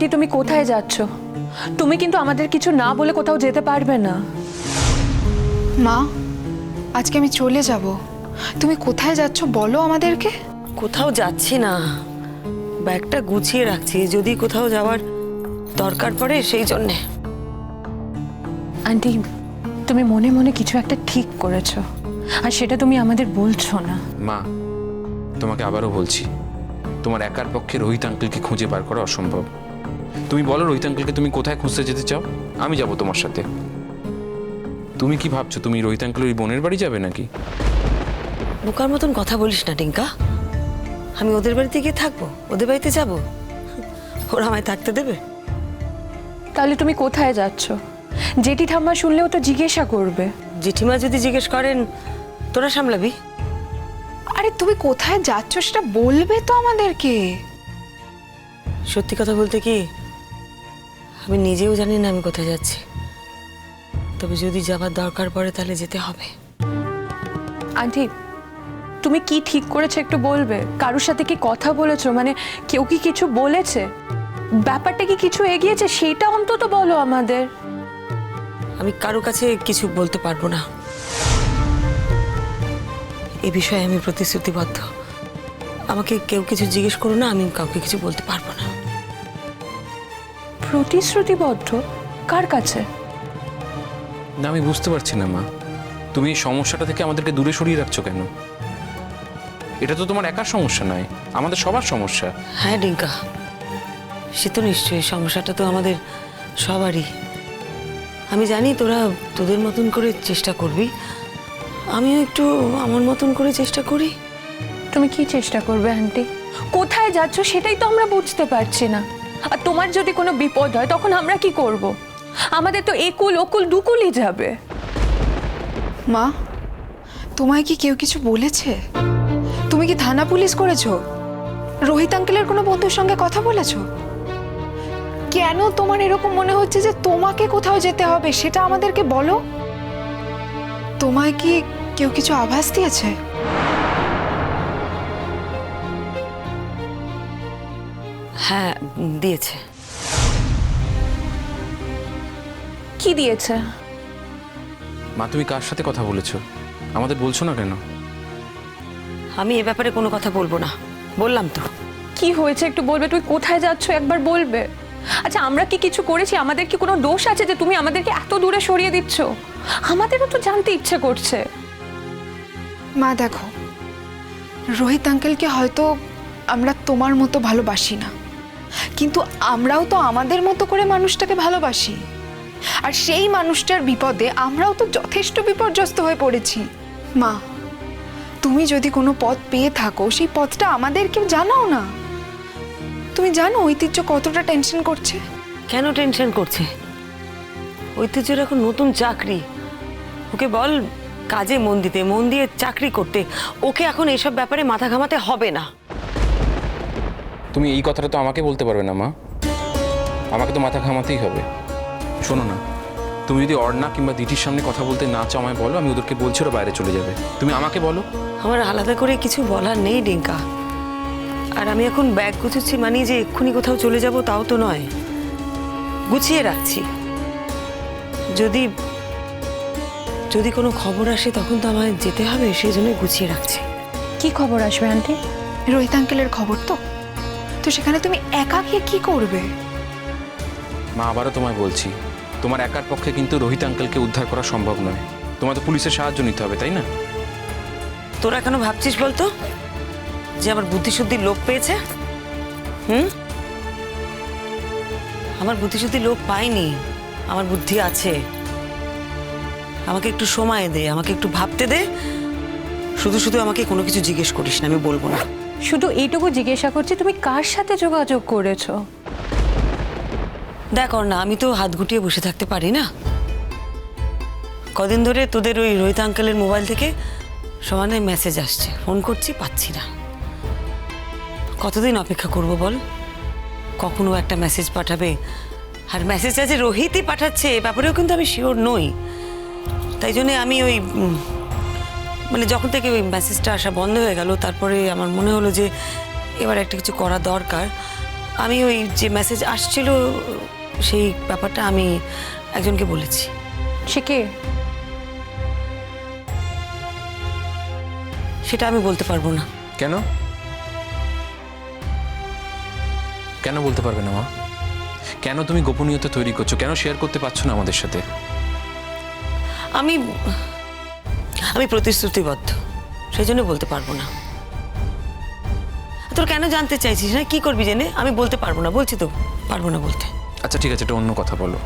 Aunty তুমি কোথায় যাচ্ছ? তুমি কিন্তু আমাদের কিছু না বলে কোথাও যেতে পারবে না। মা, আজকে আমি চলে যাব। তুমি কোথায় যাচ্ছ বলো আমাদেরকে। কোথাও যাচ্ছি না, ব্যাগটা গুছিয়ে রাখছি, যদি কোথাও যাওয়ার দরকার পড়ে সেই জন্যে। আন্টি তুমি মনে মনে কিছু একটা ঠিক করেছো, আর সেটা তুমি আমাদের বলছো না। মা, তোমাকে আবারও বলছি, তোমার একার পক্ষে রোহিত আঙ্কেলকে খুঁজে বার করা অসম্ভব। তুমি বলো রোহিত আঙ্কেলকে তুমি কোথায় খুঁজতে যেতে চাও, আমি যাব তোমার সাথে। তুমি কি ভাবছো তুমি রোহিত আঙ্কেল ওই বোনের বাড়ি যাবে নাকি? বোকার মতন কথা বলিস না টিঙ্কা। আমি ওদের বাড়িতে গিয়ে থাকবো? ওদের বাড়িতে যাব? ওরা আমায় থাকতে দেবে? তাহলে তুমি কোথায় যাচ্ছ? জেঠি ঠাম্মা শুনলেও তো জিজ্ঞাসা করবে। জেঠিমা যদি জিজ্ঞেস করেন তোরা সামলাবি। আরে তুমি কোথায় যাচ্ছ সেটা বলবে তো আমাদেরকে। সত্যি কথা বলতে কি, আমি নিজেও জানি না আমি কোথায় যাচ্ছি, তবে যদি যাবার দরকার পড়ে তাহলে যেতে হবে। আন্টি তুমি কি ঠিক করেছো একটু বলবে? কারোর সাথে কি কথা বলেছো? মানে কেউ কি কিছু বলেছে? ব্যাপারটা কি কিছু এগিয়েছে সেটা অন্তত বলো আমাদের। আমি কারো কাছে কিছু বলতে পারবো না, এ বিষয়ে আমি প্রতিশ্রুতিবদ্ধ। আমাকে কেউ কিছু জিজ্ঞেস করো না, আমি কাউকে কিছু বলতে পারবো না। প্রতিশ্রুতিবদ্ধ? কার কাছে? না, আমি বুঝতে পারছি না মা, তুমি এই সমস্যাটা থেকে আমাদেরকে দূরে সরিয়ে রাখছো কেন? এটা তো তোমার একার সমস্যা নয়, আমাদের সবার সমস্যা। হ্যাঁ ডিঙ্কা, সে তো নিশ্চয়ই, সমস্যাটা তো আমাদের সবারই। আমি জানি তোরা তোদের মতন করে চেষ্টা করবি, আমিও একটু আমার মতন করে চেষ্টা করি। তুমি কি চেষ্টা করবে আন্টি? কোথায় যাচ্ছ সেটাই তো আমরা বুঝতে পারছি না। আর তোমার যদি কোনো বিপদ হয় তখন আমরা কি করব? আমাদের তো একুল ওকুল দুকুলই যাবে। মা, তোমায় কি কেউ কিছু বলেছে? তুমি কি থানা পুলিশ করেছো? রোহিত আঙ্কেলের কোনো বন্ধুর সঙ্গে কথা বলেছো? কেন তোমার এরকম মনে হচ্ছে যে তোমাকে কোথাও যেতে হবে সেটা আমাদেরকে বলো। তোমায় কি কেউ কিছু আভাস দিয়েছে? হ্যাঁ দিয়েছে। কি দিয়েছে? মা, তুমি কার সাথে কথা বলেছো, আমাদের বলছো না কেন? আমি এ ব্যাপারে কোনো কথা বলবো না, বললাম তো। কি হয়েছে একটু বলবে? তুই কোথায় যাচ্ছ একবার বলবে? আচ্ছা আমরা কি কিছু করেছি? আমাদের কি কোনো দোষ আছে যে তুমি আমাদেরকে এত দূরে সরিয়ে দিচ্ছ? আমাদেরও তো জানতে ইচ্ছে করছে। মা দেখো, রোহিত আঙ্কেলকে হয়তো আমরা তোমার মতো ভালোবাসি না, কিন্তু আমরাও তো আমাদের মতো করে মানুষটাকে ভালোবাসি। আর সেই মানুষটার বিপদে আমরাও তো যথেষ্ট বিপর্যস্ত হয়ে পড়েছি। মা, তুমি যদি কোনো পথ পেয়ে থাকো সেই পথটা আমাদেরকেও জানাও না। তুমি জানো ঐতিহ্য কতটা টেনশন করছে? কেন টেনশন করছে? ঐতিহ্যের এখন নতুন চাকরি, ওকে বল কাজে মন দিতে, মন দিয়ে চাকরি করতে। ওকে এখন এসব ব্যাপারে মাথা ঘামাতে হবে না। তুমি এই কথাটা তো আমাকে বলতে পারবে না মা, আমাকে তো মাথা ঘামাতেই হবে। শোনো না, তুমি যদি অর্ণা কিংবা দিটির সামনে কথা বলতে না চাও আমায় বলো, আমি ওদেরকে বলছি ওরা বাইরে চলে যাবে। তুমি আমাকে বলো। আমার আলাদা করে কিছু বলার নেই ডিঙ্কা। আর আমি এখন ব্যাগ গুছাচ্ছি মানে যে এক্ষুনি কোথাও চলে যাব তাও তো নয়, গুছিয়ে রাখছি। যদি যদি কোনো খবর আসে তখন তো আমায় যেতে হবে, সেই জন্য গুছিয়ে রাখছি। কি খবর আসবে আন্টি? রোহিত আঙ্কেলের খবর তো তো সেখানে তুমি একা গিয়ে কি করবে? মা, আবারও তোমায় বলছি, তোমার একার পক্ষে কিন্তু রোহিত আঙ্কেলকে উদ্ধার করা সম্ভব নয়। তোমার তো পুলিশের সাহায্য নিতে হবে, তাই না? তোরা কেন ভাবছিস বলতো যে আমার বুদ্ধিশুদ্ধির লোক পেয়েছে? আমার বুদ্ধিশুদ্ধির লোক পাইনি, আমার বুদ্ধি আছে। আমাকে একটু সময় দে, আমাকে একটু ভাবতে দে। শুধু শুধু আমাকে কোনো কিছু জিজ্ঞেস করিস না, আমি বলবো না। শুধু এইটুকু জিজ্ঞাসা করছি তুমি কার সাথে যোগাযোগ করেছো? দেখ না, আমি তো হাত গুটিয়ে বসে থাকতে পারি না। কদিন ধরে তোদের ওই রোহিত আঙ্কেলের মোবাইল থেকে সমানে মেসেজ আসছে, ফোন করছি পাচ্ছি না। কতদিন অপেক্ষা করব বল? কখনো একটা মেসেজ পাঠাবে, আর মেসেজটা যে রোহিতই পাঠাচ্ছে এ ব্যাপারেও কিন্তু আমি শিওর নই। তাই জন্যে আমি ওই মানে যখন থেকে ওই মেসেজটা আসা বন্ধ হয়ে গেল, তারপরে আমার মনে হলো যে এবার একটা কিছু করা দরকার। আমি ওই যে মেসেজ আসছিল সেই ব্যাপারটা আমি একজনকে বলেছি। সে কে? সেটা আমি বলতে পারবো না। কেন কেন বলতে পারবে না মা? কেন তুমি গোপনীয়তা তৈরি করছো? কেন শেয়ার করতে পারছো না আমাদের সাথে? আমি আমি প্রতিশ্রুতিবদ্ধ, সেই জন্য বলতে পারবো না। তোর কেন জানতে চাইছিস না? কি করবি জেনে? আমি বলতে পারবো না, বলছি তো পারবো না বলতে। আচ্ছা ঠিক আছে, এটা অন্য কথা বলো।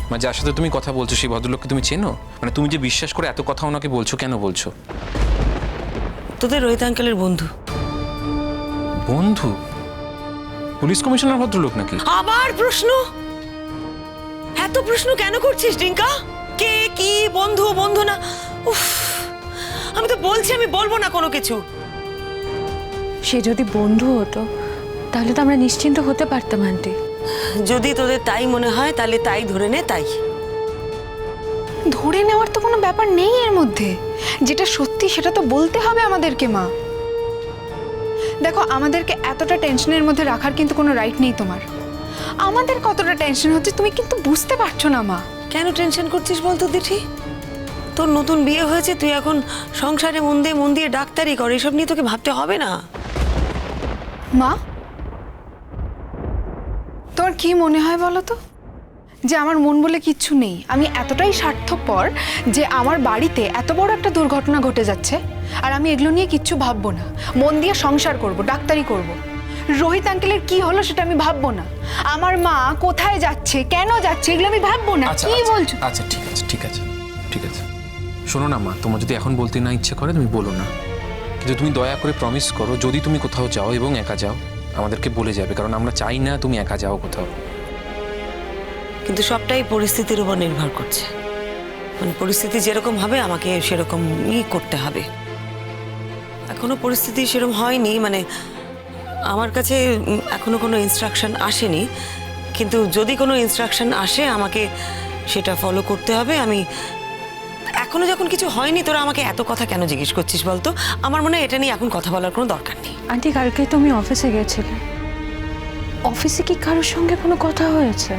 মানে যার সাথে তুমি কথা বলছো সেই ভদ্রলোককে তুমি চেনো? মানে তুমি যে বিশ্বাস করে এত কথা ওনাকে বলছো, কেন বলছো? তোদের রোহিত আঙ্কেলের বন্ধু। বন্ধু? পুলিশ কমিশনার ভদ্রলোক নাকি? আবার প্রশ্ন? এত প্রশ্ন কেন করছিস ডিঙ্কা? কে, কি, বন্ধু, বন্ধু না? উফ, আমি তো বলছি আমি বলবো না কোনো কিছু। সে যদি বন্ধু হতো তাহলে তো আমরা নিশ্চিন্ত হতে পারতাম আন্টি। যদি তোদের তাই মনে হয় তাহলে তাই ধরে নে। তাই ধরে নেওয়ার তো কোনো ব্যাপার নেই এর মধ্যে। যেটা সত্যি সেটা তো বলতে হবে আমাদেরকে মা। দেখো, আমাদেরকে এতটা টেনশনের মধ্যে রাখার কিন্তু কোনো রাইট নেই তোমার। আমাদের কতটা টেনশন হচ্ছে তুমি কিন্তু বুঝতে পারছো না মা। কেন টেনশন করছিস বলতো দিঠি? তোর নতুন বিয়ে হয়েছে, তুই এখন সংসারে মন দিয়ে ডাক্তারি কর, এসব নিয়ে তোকে ভাবতে হবে না। মা, তোমার কি মনে হয় বলো তো, যে আমার মন বলে কিচ্ছু নেই? আমি এতটাই স্বার্থপর যে আমার বাড়িতে এত বড় একটা দুর্ঘটনা ঘটে যাচ্ছে আর আমি এগুলো নিয়ে কিচ্ছু ভাববো না, মন দিয়ে সংসার করব, ডাক্তারি করব। রোহিত আঙ্কেলের কি হলো সেটা আমি ভাববো না, আমার মা কোথায় যাচ্ছে, কেন যাচ্ছে, এগুলো আমি ভাববো না। কি বলছো? আচ্ছা ঠিক আছে ঠিক আছে ঠিক আছে, শোনো না মা, তোমার যদি এখন বলতে না ইচ্ছে করে তুমি বলো না, কিন্তু তুমি দয়া করে প্রমিস করো যদি তুমি কোথাও যাও এবং একা যাও আমাদেরকে বলে যাবে, কারণ আমরা চাই না তুমি একা যাও কোথাও। কিন্তু সবটাই পরিস্থিতির উপর নির্ভর করছে। মানে পরিস্থিতি যেরকম হবে আমাকে সেরকমই করতে হবে। এখনো পরিস্থিতি সেরকম হয়নি, মানে আমার কাছে এখনো কোনো ইনস্ট্রাকশন আসেনি, কিন্তু যদি কোনো ইনস্ট্রাকশন আসে আমাকে সেটা ফলো করতে হবে। আমি এখনো যখন কিছু হয়নি, তোরা আমাকে এত কথা কেন জিজ্ঞেস করছিস বলতো? আমার মনে হয় এটা নিয়ে এখন কথা বলার কোনো দরকার নেই। আন্টি, কালকে তুমি অফিসে গেছিলে, অফিসে কি কারোর সঙ্গে কোনো কথা হয়েছে?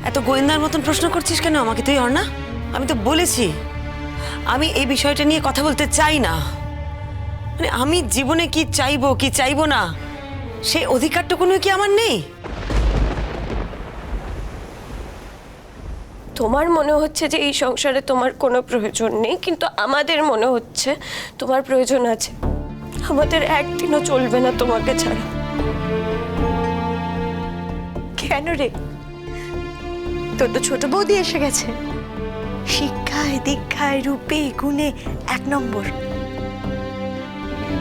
এত গোয়েন্দার মতন প্রশ্ন করছিস কেন আমাকে তুই? অর্ণা, আমি তো বলেছি আমি এই বিষয়টা নিয়ে কথা বলতে চাই না। মানে আমি জীবনে কি চাইবো কি চাইবো না সেই অধিকারটুকুনি কি আমার নেই? তোমার মনে হচ্ছে যে এই সংসারে তোমার কোনো প্রয়োজন নেই, কিন্তু আমাদের মনে হচ্ছে তোমার প্রয়োজন আছে। আমাদের একদিনও চলবে না তোমাকে ছাড়া। কেন রে? তোর তো ছোট বৌদি এসে গেছে, শিক্ষায় দীক্ষায় রূপে গুণে 1 নম্বর।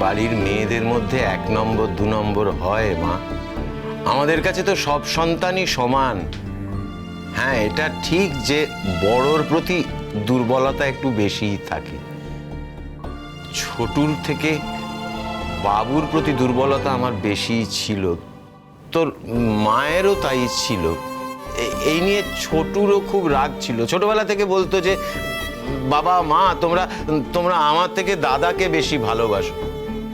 বাড়ির মেয়েদের মধ্যে 1 নম্বর 2 নম্বর হয় মা? আমাদের কাছে তো সব সন্তানই সমান। হ্যাঁ, এটা ঠিক যে বড়র প্রতি দুর্বলতা একটু বেশিই থাকে। ছোটুর থেকে বাবুর প্রতি দুর্বলতা আমার বেশি ছিল, তোর মায়েরও তাই ছিল। এই নিয়ে ছোটুরও খুব রাগ ছিল। ছোটবেলা থেকে বলতো যে বাবা মা তোমরা তোমরা আমার থেকে দাদাকে বেশি ভালোবাসো।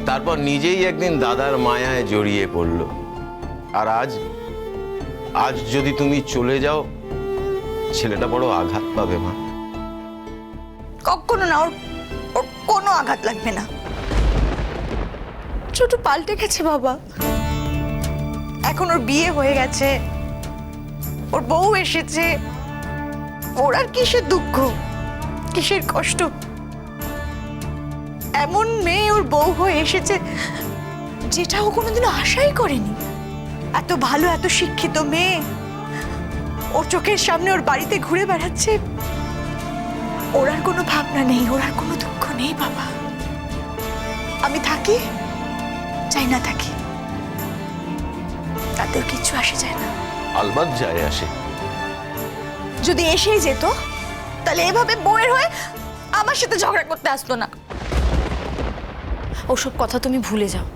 তারপর নিজেই একদিন দাদার মায়ায় জড়িয়ে পড়ল। আর আজ যদি তুমি চলে যাও ছেলেটা বড় আঘাত পাবে মা। কখনো না, ওর কোনো আঘাত লাগবে না। ছোট পাল্টে গেছে বাবা, এখন ওর বিয়ে হয়ে গেছে, ওর বউ এসেছে, ওর আর কিসের দুঃখ, কিসের কষ্ট? এমন মেয়ে ওর বউ হয়ে এসেছে যেটা ও কোনোদিনও আশাই করেনি। এত ভালো এত শিক্ষিত মেয়ে ওর চোখের সামনে ওর বাড়িতে ঘুরে বেড়াচ্ছে, ওর আর কোনো ভাবনা নেই, ওর আর কোনো দুঃখ নেই বাবা। আমি থাকি চাই না থাকি তাদের কিচ্ছু আসে যায় না। আলবাত যায় আসে। যদি এসেই যেত তাহলে এভাবে বউয়ের হয়ে আমার সাথে ঝগড়া করতে আসতো না। ওসব কথা তুমি ভুলে যাও।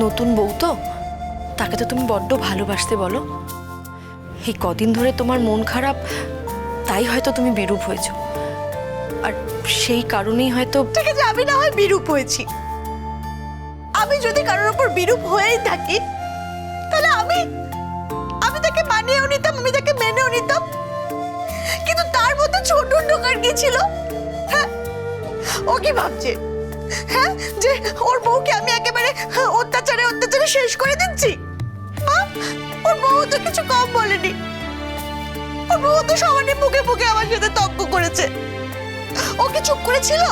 নতুন বউ তো, তাকে তো তুমি বড্ড ভালোবাসতে বলো। এই কদিন ধরে তোমার মন খারাপ, তাই হয়তো তুমি বিরূপ হয়েছো। আর সেই কারণেই হয়তো ঠিক আছে, আমি না হয় বিরূপ হয়েছি। আমি যদি কারোর উপর বিরূপ হয়েই থাকি আমি আমি তাকে মানিয়েও নিতাম, আমি তাকে মেনেও নিতাম, কিন্তু তার মধ্যে ছোট ঢোকার কি ছিল? হ্যাঁ, ও কি ভাবছে হ্যাঁ যে ওর বউকে আমি একেবারে অত্যাচারে অত্যাচারে শেষ করে দিচ্ছি? হ্যাঁ? ওর বউ তো কিছু কম বলেনি, ওর বউ তো সমানে মুখে মুখে আমার সাথে তর্ক করেছে। ও কি চুপ করেছিল?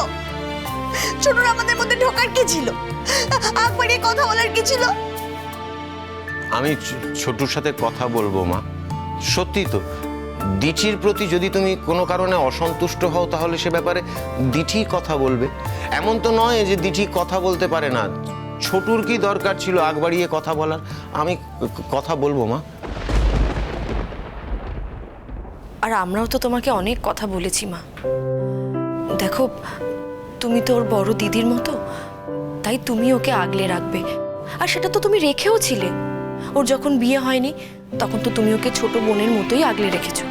ছোটর আমাদের মধ্যে ঢোকার কি ছিল? আগ বাড়িয়ে কথা বলার কি ছিল? আমি ছোটুর সাথে কথা বলবো মা, সত্যি তো। দিঠির প্রতি যদি তুমি কোনো কারণে অসন্তুষ্ট হও তাহলে সে ব্যাপারে দিঠি কথা বলবে। এমন তো নয় যে দিঠি কথা বলতে পারে না। ছোটুর কি দরকার ছিল আগ বাড়িয়ে কথা বলার? আমি কথা বলবো মা। আর আমরাও তো তোমাকে অনেক কথা বলেছি মা। দেখো, তুমি তো ওর বড় দিদির মতো, তাই তুমি ওকে আগলে রাখবে। আর সেটা তো তুমি রেখেও ছিলে। ওর যখন বিয়ে হয়নি তখন তো তুমি ওকে ছোট বোনের মতোই আগলে রেখেছো।